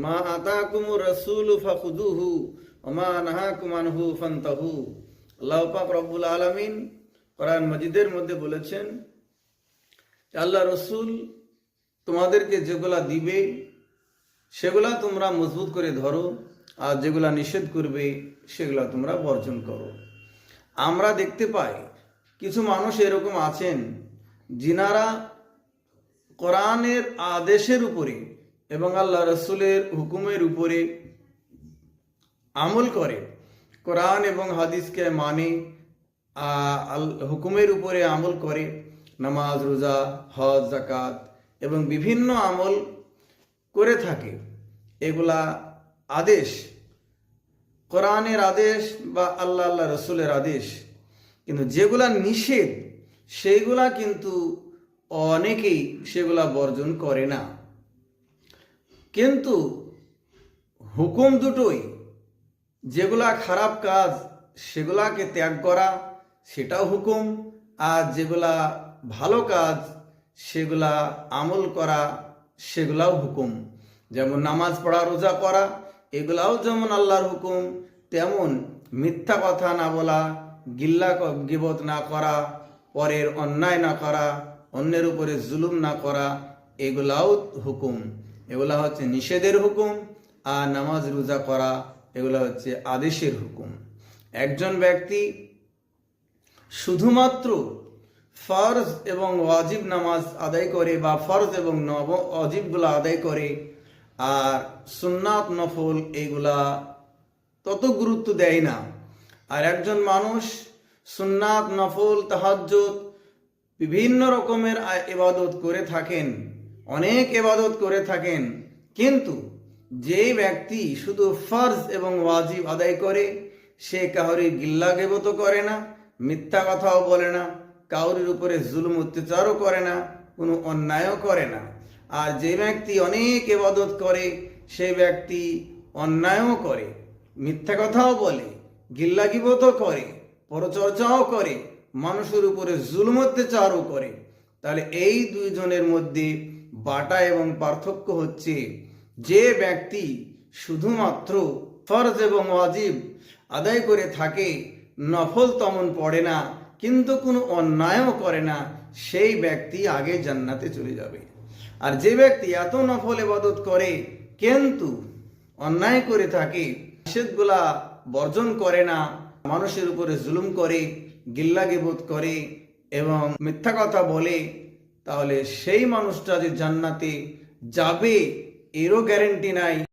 মা আতাকুমুর রাসূলু ফাখুযুহু ওয়া মা নাহাকুম আনহু ফান্তাহু। আল্লাহ পাক রব্বুল আলামিন কোরআন মাজিদের মধ্যে বলেছেন, আল্লাহ রসুল তোমাদেরকে যেগুলা দিবে সেগুলা তোমরা মজবুত করে ধরো, আর যেগুলা নিষেধ করবে সেগুলা তোমরা বর্জন করো। আমরা দেখতে পাই কিছু মানুষ এরকম আছেন যিনারা কোরআনের আদেশের উপরে এবং আল্লাহ রসুলের হুকুমের উপরে আমল করে, কোরআন এবং হাদিসকে মানে, হুকুমের উপরে আমল করে, নামাজ, রোজা, হজ, যাকাত এবং বিভিন্ন আমল করে থাকে। এগুলা আদেশ, কোরআনের আদেশ বা আল্লাহ রসুলের আদেশ। কিন্তু যেগুলা নিষেধ সেইগুলা কিন্তু অনেকেই সেগুলা বর্জন করে না। কিন্তু হুকুম দুটোই, যেগুলা খারাপ কাজ সেগুলাকে ত্যাগ করা সেটাও হুকুম, আর যেগুলা ভালো কাজ সেগুলা আমল করা সেগুলাও হুকুম। যেমন নামাজ পড়া, রোজা করা, এগুলাও যেমন আল্লাহর হুকুম, তেমন মিথ্যা কথা না বলা, গিবত না করা, পরের অন্যায় না করা, অন্যের উপরে জুলুম না করা, এগুলাও হুকুম। এগুলা হচ্ছে নিষেধের হুকুম, আর নামাজ, রোজা করা এগুলা হচ্ছে আদেশের হুকুম। একজন ব্যক্তি শুধুমাত্র ফরজ এবং ওয়াজিব নামাজ আদায় করে বা ফরজ এবং ওয়াজিবগুলো আদায় করে, আর সুন্নাত নফল এগুলা তত গুরুত্ব দেয় না। আর একজন মানুষ সুন্নাত, নফল, তাহাজ্জুদ বিভিন্ন রকমের ইবাদত করে থাকেন, অনেক ইবাদত করে থাকেন, কিন্তু যে ব্যক্তি শুধু ফরজ এবং ওয়াজিব আদায় করে, সে কাউরি গিল্লা গিবত করে না, মিথ্যা কথাও বলে না, কাউরির উপরে জুলুম অত্যাচারও করে না, কোনো অন্যায়ও করে না। আর যে ব্যক্তি অনেক ইবাদত করে, সেই ব্যক্তি অন্যায়ও করে, মিথ্যা কথাও বলে, গিল্লা গিবতও করে, পরচর্চাও করে, মানুষের উপরে জুলুম অত্যাচারও করে। তাহলে এই দুইজনের মধ্যে বাটা এবং পার্থক্য হচ্ছে, যে ব্যক্তি শুধুমাত্র ফরজ এবং ওয়াজিব আদায় করে থাকে, নফল তেমন পড়ে না, কিন্তু কোনো অন্যায়ও করে না, সেই ব্যক্তি আগে জান্নাতে চলে যাবে। আর যে ব্যক্তি এত নফল ইবাদত করে কিন্তু অন্যায় করে থাকে, নিষেধগুলা বর্জন করে না, মানুষের উপরে জুলুম করে, গিল্লা গিবত করে এবং মিথ্যা কথা বলে, তাহলে সেই মানুষটা যে জান্নাতে যাবে এরও গ্যারেন্টি নাই।